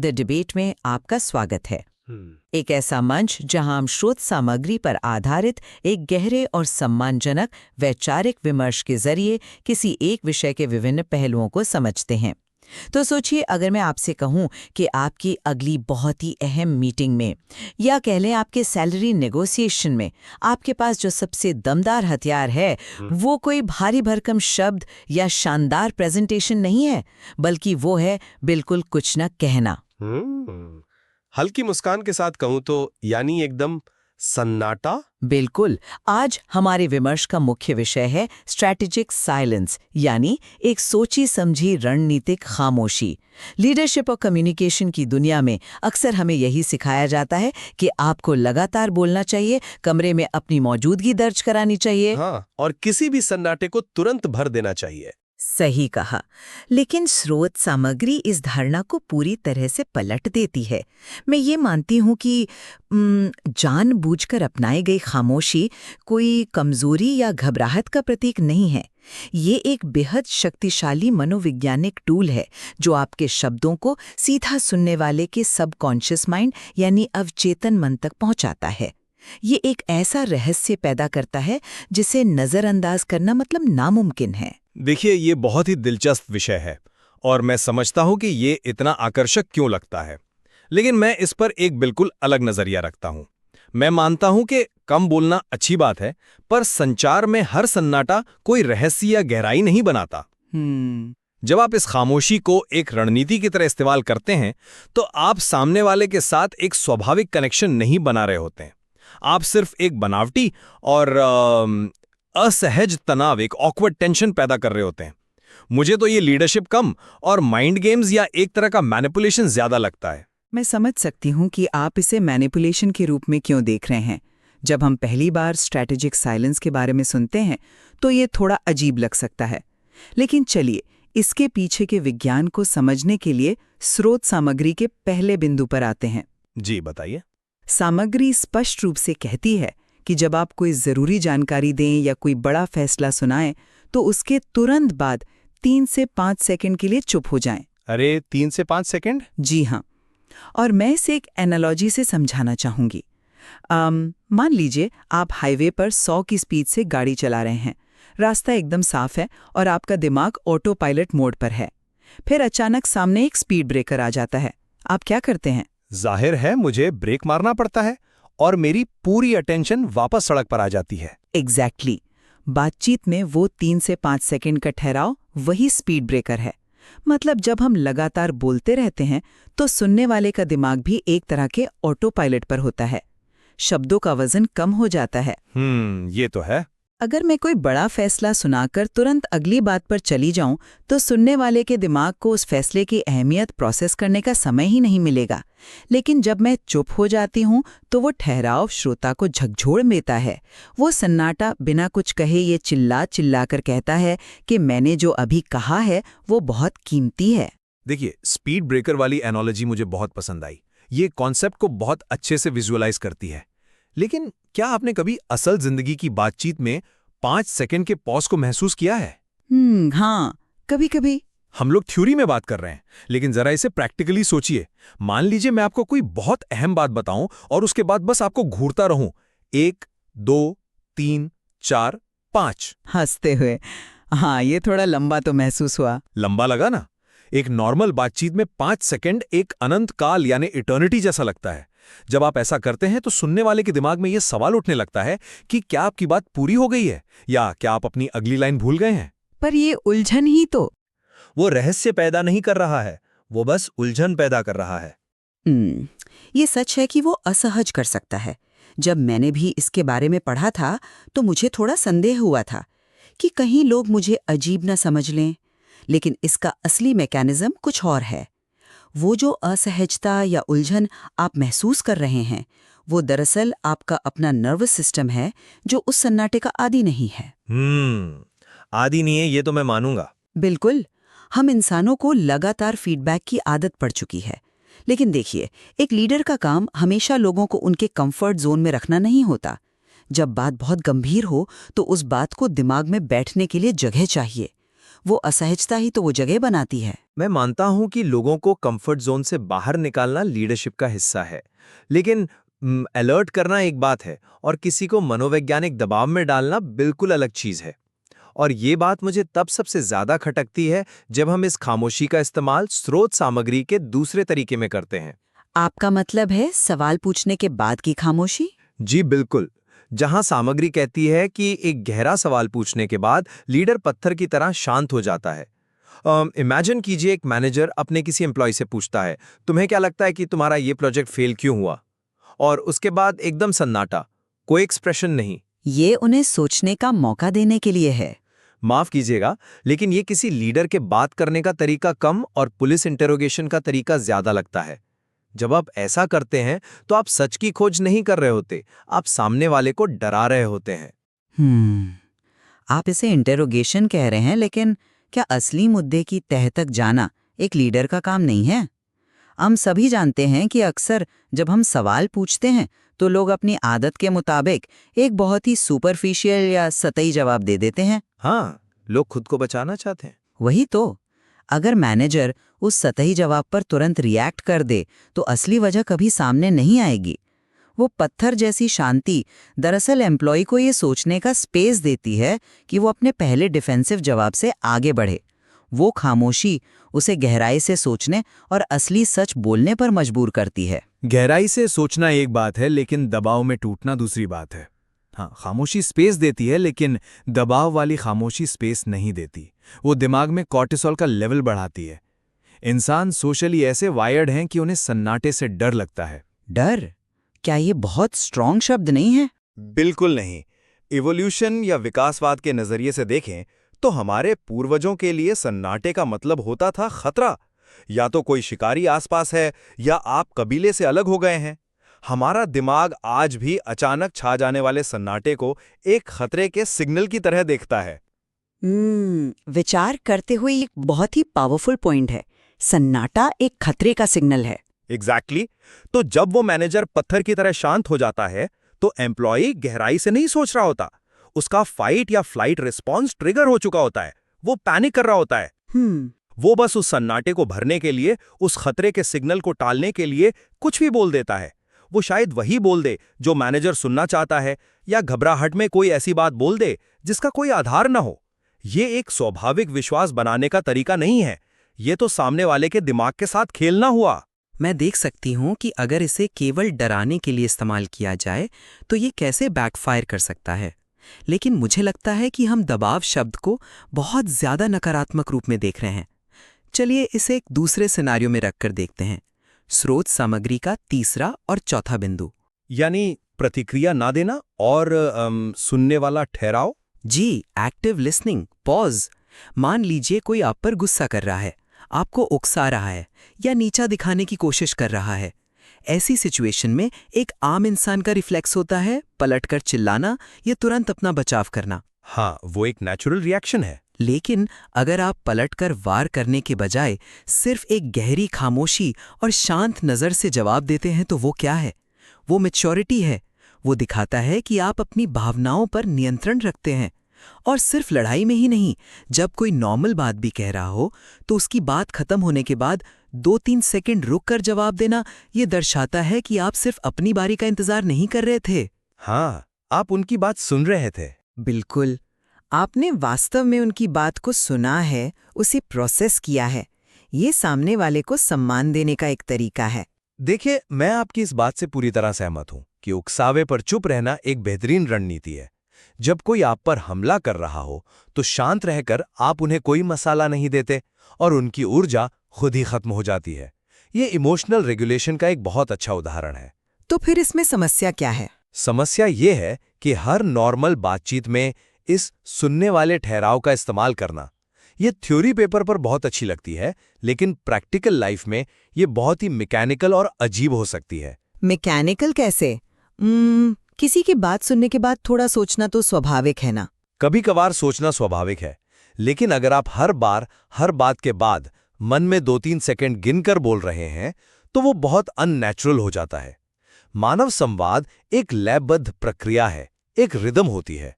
The debate में आपका स्वागत है। एक ऐसा मंच जहां हम शोध सामग्री पर आधारित एक गहरे और सम्मानजनक वैचारिक विमर्श के जरिए किसी एक विषय के विभिन्न पहलुओं को समझते हैं। तो सोचिए, अगर मैं आपसे कहूं कि आपकी अगली बहुत ही अहम मीटिंग में या कह लें आपके सैलरी नेगोशिएशन में आपके पास जो सबसे दमदार हथियार है वो कोई भारी भरकम शब्द या शानदार प्रेजेंटेशन नहीं है, बल्कि वो है बिल्कुल कुछ न कहना। हल्की मुस्कान के साथ कहूं तो यानी एकदम सन्नाटा। बिल्कुल। आज हमारे विमर्श का मुख्य विषय है स्ट्रैटेजिक साइलेंस, यानी एक सोची समझी रणनीतिक खामोशी। लीडरशिप और कम्युनिकेशन की दुनिया में अक्सर हमें यही सिखाया जाता है कि आपको लगातार बोलना चाहिए, कमरे में अपनी मौजूदगी दर्ज करानी चाहिए। हाँ, और किसी भी सन्नाटे को तुरंत भर देना चाहिए। सही कहा। लेकिन स्रोत सामग्री इस धारणा को पूरी तरह से पलट देती है। मैं ये मानती हूँ कि जानबूझकर अपनाई गई खामोशी कोई कमजोरी या घबराहट का प्रतीक नहीं है। ये एक बेहद शक्तिशाली मनोवैज्ञानिक टूल है जो आपके शब्दों को सीधा सुनने वाले के सबकॉन्शियस माइंड यानी अवचेतन मन तक पहुंचाता है। ये एक ऐसा रहस्य पैदा करता है जिसे नजरअंदाज करना मतलब नामुमकिन है। देखिए, ये बहुत ही दिलचस्प विषय है और मैं समझता हूं कि ये इतना आकर्षक क्यों लगता है। लेकिन मैं इस पर एक बिल्कुल अलग नजरिया रखता हूं। मैं मानता हूं कि कम बोलना अच्छी बात है, पर संचार में हर सन्नाटा कोई रहस्य या गहराई नहीं बनाता। जब आप इस खामोशी को एक रणनीति की तरह इस्तेमाल करते हैं तो आप सामने वाले के साथ एक स्वाभाविक कनेक्शन नहीं बना रहे होते हैं। आप सिर्फ एक बनावटी और असहज तनाव, एक ऑकवर्ड टेंशन पैदा कर रहे होते हैं। मुझे तो ये लीडरशिप कम और माइंड गेम्स या एक तरह का मैनिपुलेशन ज्यादा लगता है। मैं समझ सकती हूँ कि आप इसे मैनिपुलेशन के रूप में क्यों देख रहे हैं। जब हम पहली बार स्ट्रैटेजिक साइलेंस के बारे में सुनते हैं तो ये थोड़ा अजीब लग सकता है। लेकिन चलिए, इसके पीछे के विज्ञान को समझने के लिए स्रोत सामग्री के पहले बिंदु पर आते हैं। जी बताइए। सामग्री स्पष्ट रूप से कहती है कि जब आप कोई जरूरी जानकारी दें या कोई बड़ा फैसला सुनाएं तो उसके तुरंत बाद 3 से 5 सेकंड के लिए चुप हो जाएं। अरे 3 से 5 सेकंड? जी हाँ। और मैं इसे एक एनालॉजी से समझाना चाहूंगी। मान लीजिए आप हाईवे पर 100 की स्पीड से गाड़ी चला रहे हैं। रास्ता एकदम साफ है और आपका दिमाग ऑटो पायलट मोड पर है। फिर अचानक सामने एक स्पीड ब्रेकर आ जाता है। आप क्या करते हैं? जाहिर है मुझे ब्रेक मारना पड़ता है और मेरी पूरी अटेंशन वापस सड़क पर आ जाती है। एग्जैक्टली। बातचीत में वो 3 से 5 सेकंड का ठहराव वही स्पीड ब्रेकर है। मतलब जब हम लगातार बोलते रहते हैं तो सुनने वाले का दिमाग भी एक तरह के ऑटो पायलट पर होता है। शब्दों का वजन कम हो जाता है। ये तो है। अगर मैं कोई बड़ा फैसला सुनाकर तुरंत अगली बात पर चली जाऊं तो सुनने वाले के दिमाग को उस फैसले की अहमियत प्रोसेस करने का समय ही नहीं मिलेगा। लेकिन जब मैं चुप हो जाती हूं तो वो ठहराव श्रोता को झकझोर देता है। वो सन्नाटा बिना कुछ कहे ये चिल्ला चिल्ला कर कहता है कि मैंने जो अभी कहा है वो बहुत कीमती है। देखिए, स्पीड ब्रेकर वाली एनोलॉजी मुझे बहुत पसंद आई। ये कॉन्सेप्ट को बहुत अच्छे से विजुअलाइज करती है। लेकिन क्या आपने कभी असल जिंदगी की बातचीत में 5 सेकंड के पॉज को महसूस किया है? हाँ, कभी कभी। हम लोग थ्योरी में बात कर रहे हैं, लेकिन जरा इसे प्रैक्टिकली सोचिए। मान लीजिए मैं आपको कोई बहुत अहम बात बताऊं और उसके बाद बस आपको घूरता रहूं। 1, 2, 3, 4, 5 हंसते हुए। हाँ, ये थोड़ा लंबा तो महसूस हुआ। लंबा लगा ना? एक नॉर्मल बातचीत में 5 सेकंड एक अनंत काल यानी इटर्निटी जैसा लगता है। जब आप ऐसा करते हैं तो सुनने वाले के दिमाग में यह सवाल उठने लगता है कि क्या आपकी बात पूरी हो गई है या क्या आप अपनी अगली लाइन भूल गए हैं। पर ये उलझन ही तो। वो रहस्य पैदा नहीं कर रहा है, वो बस उलझन पैदा कर रहा है। ये सच है कि वो असहज कर सकता है। जब मैंने भी इसके बारे में पढ़ा था तो मुझे थोड़ा संदेह हुआ था कि कहीं लोग मुझे अजीब न समझ लें। लेकिन इसका असली मैकेनिज्म कुछ और है। वो जो असहजता या उलझन आप महसूस कर रहे हैं वो दरअसल आपका अपना नर्वस सिस्टम है जो उस सन्नाटे का आदी नहीं है। आदी नहीं है, ये तो मैं मानूंगा। बिल्कुल। हम इंसानों को लगातार फीडबैक की आदत पड़ चुकी है। लेकिन देखिए, एक लीडर का काम हमेशा लोगों को उनके कंफर्ट जोन में रखना नहीं होता। जब बात बहुत गंभीर हो तो उस बात को दिमाग में बैठने के लिए जगह चाहिए। वो असहजता ही तो वो जगह बनाती है। मैं मानता हूं कि लोगों को कंफर्ट जोन से बाहर निकालना लीडरशिप का हिस्सा है, लेकिन अलर्ट करना एक बात है और किसी को मनोवैज्ञानिक दबाव में डालना बिल्कुल अलग चीज है। और ये बात मुझे तब सबसे ज्यादा खटकती है जब हम इस खामोशी का इस्तेमाल स्रोत सामग्री के दूसरे तरीके में करते हैं। आपका मतलब है सवाल पूछने के बाद की खामोशी? जी बिल्कुल। जहां सामग्री कहती है कि एक गहरा सवाल पूछने के बाद लीडर पत्थर की तरह शांत हो जाता है। इमेजिन कीजिए, एक मैनेजर अपने किसी एम्प्लॉय से पूछता है, तुम्हें क्या लगता है कि तुम्हारा ये प्रोजेक्ट फेल क्यों हुआ? और उसके बाद एकदम सन्नाटा, कोई एक्सप्रेशन नहीं। ये उन्हें सोचने का मौका देने के लिए है। माफ कीजिएगा, लेकिन ये किसी लीडर के बात करने का तरीका कम और पुलिस इंटेरोगेशन का तरीका ज्यादा लगता है। जब आप ऐसा करते हैं तो आप सच की खोज नहीं कर रहे होते, आप सामने वाले को डरा रहे होते हैं। आप इसे इंटेरोगेशन कह रहे हैं, लेकिन क्या असली मुद्दे की तह तक जाना एक लीडर का काम नहीं है? हम सभी जानते हैं कि अक्सर जब हम सवाल पूछते हैं तो लोग अपनी आदत के मुताबिक एक बहुत ही सुपरफिशियल या सतही जवाब दे देते हैं। हाँ, लोग खुद को बचाना चाहते हैं। वही तो, अगर मैनेजर उस सतही जवाब पर तुरंत रिएक्ट कर दे तो असली वजह कभी सामने नहीं आएगी। वो पत्थर जैसी शांति दरअसल एम्प्लॉय को ये सोचने का स्पेस देती है कि वो अपने पहले डिफेंसिव जवाब से आगे बढ़े। वो खामोशी उसे गहराई से सोचने और असली सच बोलने पर मजबूर करती है। गहराई से सोचना एक बात है, लेकिन दबाव में टूटना दूसरी बात है। हाँ, खामोशी स्पेस देती है, लेकिन दबाव वाली खामोशी स्पेस नहीं देती। वो दिमाग में कॉर्टिसोल का लेवल बढ़ाती है। इंसान सोशली ऐसे वायर्ड हैं कि उन्हें सन्नाटे से डर लगता है। डर? क्या ये बहुत स्ट्रॉन्ग शब्द नहीं है? बिल्कुल नहीं। इवोल्यूशन या विकासवाद के नजरिए से देखें तो हमारे पूर्वजों के लिए सन्नाटे का मतलब होता था खतरा। या तो कोई शिकारी आसपास है या आप कबीले से अलग हो गए हैं। हमारा दिमाग आज भी अचानक छा जाने वाले सन्नाटे को एक खतरे के सिग्नल की तरह देखता है। विचार करते हुए एक बहुत ही पावरफुल पॉइंट है। सन्नाटा एक खतरे का सिग्नल है। एग्जैक्टली। तो जब वो मैनेजर पत्थर की तरह शांत हो जाता है तो एम्प्लॉय गहराई से नहीं सोच रहा होता। उसका फाइट या फ्लाइट रिस्पॉन्स ट्रिगर हो चुका होता है। वो पैनिक कर रहा होता है। वो बस उस सन्नाटे को भरने के लिए, उस खतरे के सिग्नल को टालने के लिए कुछ भी बोल देता है। वो शायद वही बोल दे जो मैनेजर सुनना चाहता है, या घबराहट में कोई ऐसी बात बोल दे जिसका कोई आधार न हो। ये एक स्वाभाविक विश्वास बनाने का तरीका नहीं है। ये तो सामने वाले के दिमाग के साथ खेलना हुआ। मैं देख सकती हूँ कि अगर इसे केवल डराने के लिए इस्तेमाल किया जाए तो ये कैसे बैकफायर कर सकता है। लेकिन मुझे लगता है कि हम दबाव शब्द को बहुत ज्यादा नकारात्मक रूप में देख रहे हैं। चलिए इसे एक दूसरे सिनारियो में रखकर देखते हैं। स्रोत सामग्री का तीसरा और चौथा बिंदु, यानी प्रतिक्रिया ना देना और सुनने वाला ठहराव। जी, एक्टिव लिसनिंग, पॉज। मान लीजिए कोई आप पर गुस्सा कर रहा है, आपको उकसा रहा है या नीचा दिखाने की कोशिश कर रहा है। ऐसी सिचुएशन में एक आम इंसान का रिफ्लेक्स होता है पलटकर चिल्लाना या तुरंत अपना बचाव करना। हाँ, वो एक नेचुरल रिएक्शन है। लेकिन अगर आप पलटकर वार करने के बजाय सिर्फ एक गहरी खामोशी और शांत नज़र से जवाब देते हैं तो वो क्या है? वो मैच्योरिटी है। वो दिखाता है कि आप अपनी भावनाओं पर नियंत्रण रखते हैं। और सिर्फ लड़ाई में ही नहीं, जब कोई नॉर्मल बात भी कह रहा हो तो उसकी बात खत्म होने के बाद 2-3 सेकंड रुककर जवाब देना ये दर्शाता है कि आप सिर्फ अपनी बारी का इंतजार नहीं कर रहे थे। हाँ, आप उनकी बात सुन रहे थे। बिल्कुल, आपने वास्तव में उनकी बात को सुना है, उसे प्रोसेस किया है। ये सामने वाले को सम्मान देने का एक तरीका है। देखिए, मैं आपकी इस बात से पूरी तरह सहमत हूं कि उकसावे पर चुप रहना एक बेहतरीन रणनीति है। जब कोई आप पर हमला कर रहा हो तो शांत रहकर आप उन्हें कोई मसाला नहीं देते और उनकी ऊर्जा खुद ही खत्म हो जाती है। ये इमोशनल रेगुलेशन का एक बहुत अच्छा उदाहरण है। तो फिर इसमें समस्या क्या है? समस्या ये है कि हर नॉर्मल बातचीत में इस सुनने वाले ठहराव का इस्तेमाल करना, ये थ्योरी पेपर पर बहुत अच्छी लगती है, लेकिन प्रैक्टिकल लाइफ में ये बहुत ही मैकेनिकल और अजीब हो सकती है। मैकेनिकल कैसे? किसी की बात सुनने के बाद थोड़ा सोचना तो स्वाभाविक है ना? कभी कभार सोचना स्वाभाविक है, लेकिन अगर आप हर बार हर बात के बाद मन में 2-3 सेकंड गिनकर बोल रहे हैं तो वो बहुत अननेचुरल हो जाता है। मानव संवाद एक लयबद्ध प्रक्रिया है, एक रिदम होती है।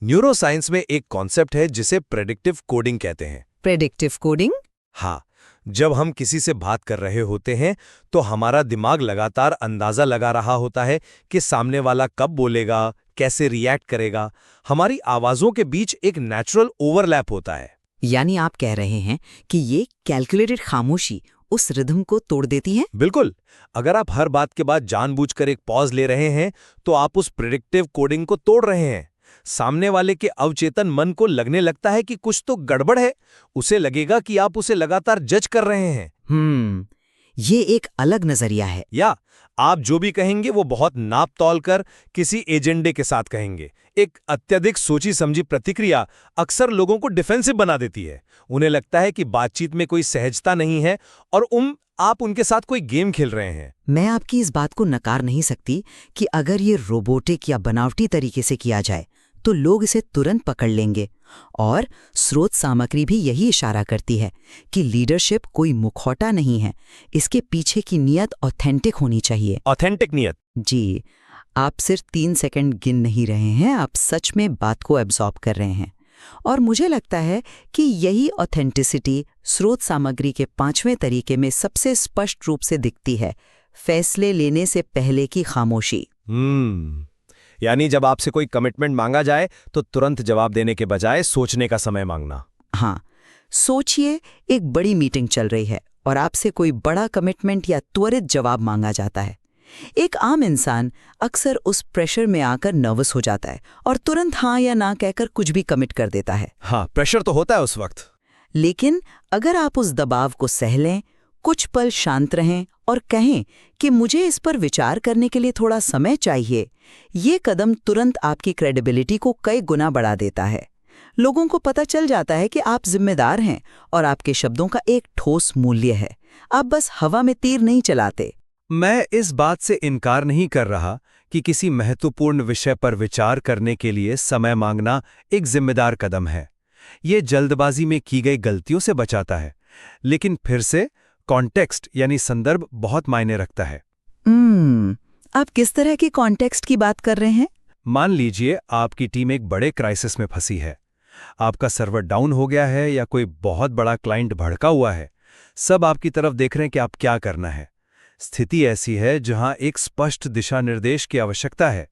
न्यूरोसाइंस में एक कॉन्सेप्ट है जिसे प्रेडिक्टिव कोडिंग कहते हैं। Predictive coding? हाँ, जब हम किसी से बात कर रहे होते हैं तो हमारा दिमाग लगातार अंदाजा लगा रहा होता है कि सामने वाला कब बोलेगा, कैसे रिएक्ट करेगा। हमारी आवाजों के बीच एक नेचुरल ओवरलैप होता है। यानी आप कह रहे हैं कि ये कैलकुलेटेड खामोशी उस रिदम को तोड़ देती है? बिल्कुल। अगर आप हर बात के बाद जानबूझकर एक पॉज ले रहे हैं तो आप उस प्रेडिक्टिव कोडिंग को तोड़ रहे हैं। सामने वाले के अवचेतन मन को लगने लगता है कि कुछ तो गड़बड़ है। उसे लगेगा कि आप उसे लगातार जज कर रहे हैं। ये एक अलग नजरिया है। या आप जो भी कहेंगे वो बहुत नाप तौल कर किसी एजेंडे के साथ कहेंगे। एक अत्यधिक सोची समझी प्रतिक्रिया अक्सर लोगों को डिफेंसिव बना देती है। उन्हें लगता है कि बातचीत में कोई सहजता नहीं है और आप उनके साथ कोई गेम खेल रहे हैं। मैं आपकी इस बात को नकार नहीं सकती कि अगर ये रोबोटिक या बनावटी तरीके से किया जाए तो लोग इसे तुरंत पकड़ लेंगे। और स्रोत सामग्री भी यही इशारा करती है कि लीडरशिप कोई मुखौटा नहीं है, इसके पीछे की नीयत ऑथेंटिक होनी चाहिए। ऑथेंटिक नीयत? जी, आप सिर्फ 3 सेकंड गिन नहीं रहे हैं, आप सच में बात को एब्जॉर्ब कर रहे हैं। और मुझे लगता है कि यही ऑथेंटिसिटी स्रोत सामग्री के 5वें तरीके में सबसे स्पष्ट रूप से दिखती है, फैसले लेने से पहले की खामोशी। यानी जब आपसे कोई कमिटमेंट मांगा जाए तो तुरंत जवाब देने के बजाय सोचने का समय मांगना। हाँ, सोचिए, एक बड़ी मीटिंग चल रही है और आपसे कोई बड़ा कमिटमेंट या त्वरित जवाब मांगा जाता है। एक आम इंसान अक्सर उस प्रेशर में आकर नर्वस हो जाता है और तुरंत हाँ या ना कहकर कुछ भी कमिट कर देता है। हाँ, प्रेशर तो होता है उस वक्त। लेकिन अगर आप उस दबाव को सह लें, कुछ पल शांत रहें और कहें कि मुझे इस पर विचार करने के लिए थोड़ा समय चाहिए, ये कदम तुरंत आपकी क्रेडिबिलिटी को कई गुना बढ़ा देता है। लोगों को पता चल जाता है कि आप जिम्मेदार हैं और आपके शब्दों का एक ठोस मूल्य है। आप बस हवा में तीर नहीं चलाते। मैं इस बात से इनकार नहीं कर रहा कि किसी महत्वपूर्ण विषय पर विचार करने के लिए समय मांगना एक जिम्मेदार कदम है। ये जल्दबाजी में की गई गलतियों से बचाता है। लेकिन फिर से कॉन्टेक्स्ट यानी संदर्भ बहुत मायने रखता है। आप किस तरह की कॉन्टेक्स्ट की बात कर रहे हैं? मान लीजिए आपकी टीम एक बड़े क्राइसिस में फंसी है। आपका सर्वर डाउन हो गया है या कोई बहुत बड़ा क्लाइंट भड़का हुआ है। सब आपकी तरफ देख रहे हैं कि आप क्या करना है। स्थिति ऐसी है जहां एक स्पष्ट दिशा निर्देश की आवश्यकता है।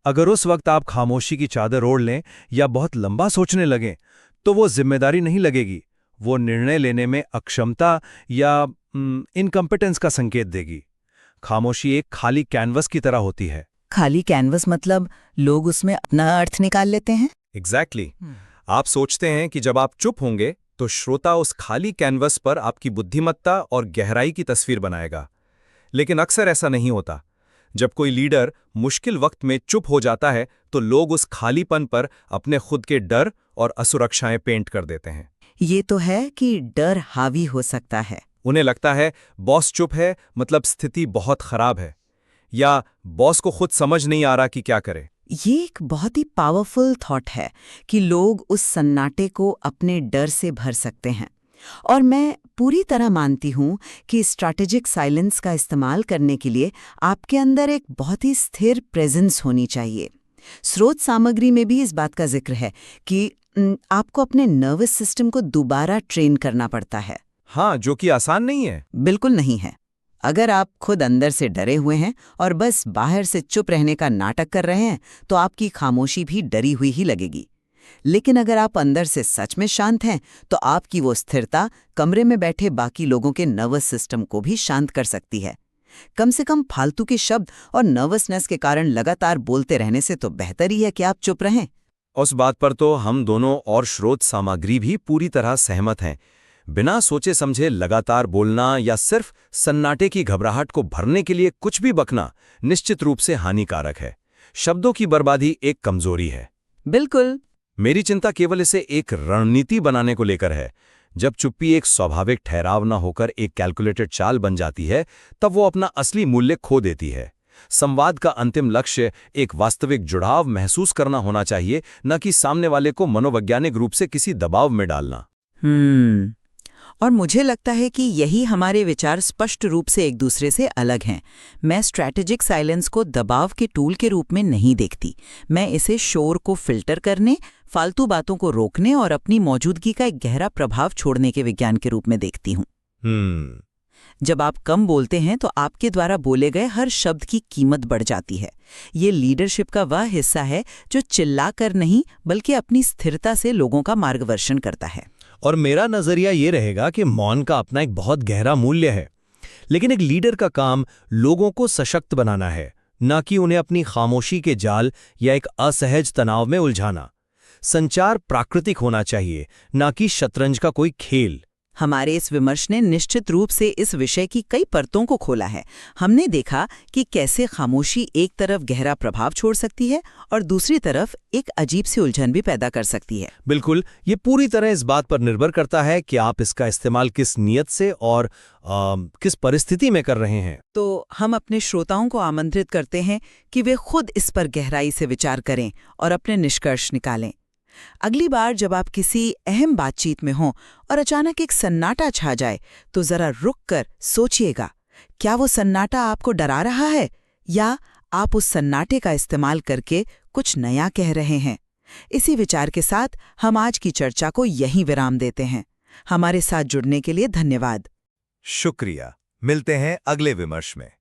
अगर उस वक्त आप खामोशी की चादर ओढ़ लें या बहुत लंबा सोचने लगें तो वो जिम्मेदारी नहीं लगेगी, वो निर्णय लेने में अक्षमता या इनकम्पिटेंस का संकेत देगी। खामोशी एक खाली कैनवस की तरह होती है। खाली कैनवस मतलब लोग उसमें अपना अर्थ निकाल लेते हैं? एग्जैक्टली। आप सोचते हैं कि जब आप चुप होंगे तो श्रोता उस खाली कैनवस पर आपकी बुद्धिमत्ता और गहराई की तस्वीर बनाएगा। लेकिन अक्सर ऐसा नहीं होता। जब कोई लीडर मुश्किल वक्त में चुप हो जाता है तो लोग उस खालीपन पर अपने खुद के डर और असुरक्षाएं पेंट कर देते हैं। ये तो है कि डर हावी हो सकता है। उन्हें लगता है बॉस चुप है मतलब स्थिति बहुत खराब है, या बॉस को खुद समझ नहीं आ रहा कि क्या करे। ये एक बहुत ही पावरफुल थॉट है कि लोग उस सन्नाटे को अपने डर से भर सकते हैं। और मैं पूरी तरह मानती हूँ कि स्ट्रैटेजिक साइलेंस का इस्तेमाल करने के लिए आपके अंदर एक बहुत ही स्थिर प्रेजेंस होनी चाहिए। स्रोत सामग्री में भी इस बात का जिक्र है कि आपको अपने नर्वस सिस्टम को दोबारा ट्रेन करना पड़ता है। हाँ, जो कि आसान नहीं है। बिल्कुल नहीं है। अगर आप खुद अंदर से डरे हुए हैं और बस बाहर से चुप रहने का नाटक कर रहे हैं तो आपकी खामोशी भी डरी हुई ही लगेगी। लेकिन अगर आप अंदर से सच में शांत हैं तो आपकी वो स्थिरता कमरे में बैठे बाकी लोगों के नर्वस सिस्टम को भी शांत कर सकती है। कम से कम फालतू के शब्द और नर्वसनेस के कारण लगातार बोलते रहने से तो बेहतर ही है कि आप चुप रहें। उस बात पर तो हम दोनों और स्रोत सामग्री भी पूरी तरह सहमत हैं। बिना सोचे समझे लगातार बोलना या सिर्फ सन्नाटे की घबराहट को भरने के लिए कुछ भी बकना निश्चित रूप से हानिकारक है। शब्दों की बर्बादी एक कमजोरी है। बिल्कुल। मेरी चिंता केवल इसे एक रणनीति बनाने को लेकर है। जब चुप्पी एक स्वाभाविक ठहराव न होकर एक कैलकुलेटेड चाल बन जाती है तब वो अपना असली मूल्य खो देती है। संवाद का अंतिम लक्ष्य एक वास्तविक जुड़ाव महसूस करना होना चाहिए, न कि सामने वाले को मनोवैज्ञानिक रूप से किसी दबाव में डालना। और मुझे लगता है कि यही हमारे विचार स्पष्ट रूप से एक दूसरे से अलग हैं। मैं स्ट्रैटेजिक साइलेंस को दबाव के टूल के रूप में नहीं देखती। मैं इसे शोर को फिल्टर करने, फालतू बातों को रोकने और अपनी मौजूदगी का एक गहरा प्रभाव छोड़ने के विज्ञान के रूप में देखती हूँ। जब आप कम बोलते हैं तो आपके द्वारा बोले गए हर शब्द की कीमत बढ़ जाती है। ये लीडरशिप का वह हिस्सा है जो चिल्ला कर नहीं बल्कि अपनी स्थिरता से लोगों का मार्गदर्शन करता है। और मेरा नजरिया ये रहेगा कि मौन का अपना एक बहुत गहरा मूल्य है, लेकिन एक लीडर का काम लोगों को सशक्त बनाना है, न कि उन्हें अपनी खामोशी के जाल या एक असहज तनाव में उलझाना। संचार प्राकृतिक होना चाहिए, न कि शतरंज का कोई खेल। हमारे इस विमर्श ने निश्चित रूप से इस विषय की कई परतों को खोला है। हमने देखा कि कैसे खामोशी एक तरफ गहरा प्रभाव छोड़ सकती है और दूसरी तरफ एक अजीब सी उलझन भी पैदा कर सकती है। बिल्कुल, ये पूरी तरह इस बात पर निर्भर करता है कि आप इसका इस्तेमाल किस नियत से और किस परिस्थिति में कर रहे हैं। तो हम अपने श्रोताओं को आमंत्रित करते हैं कि वे खुद इस पर गहराई से विचार करें और अपने निष्कर्ष निकालें। अगली बार जब आप किसी अहम बातचीत में हों और अचानक एक सन्नाटा छा जाए तो जरा रुक कर सोचिएगा, क्या वो सन्नाटा आपको डरा रहा है या आप उस सन्नाटे का इस्तेमाल करके कुछ नया कह रहे हैं। इसी विचार के साथ हम आज की चर्चा को यहीं विराम देते हैं। हमारे साथ जुड़ने के लिए धन्यवाद। शुक्रिया। मिलते हैं अगले विमर्श में।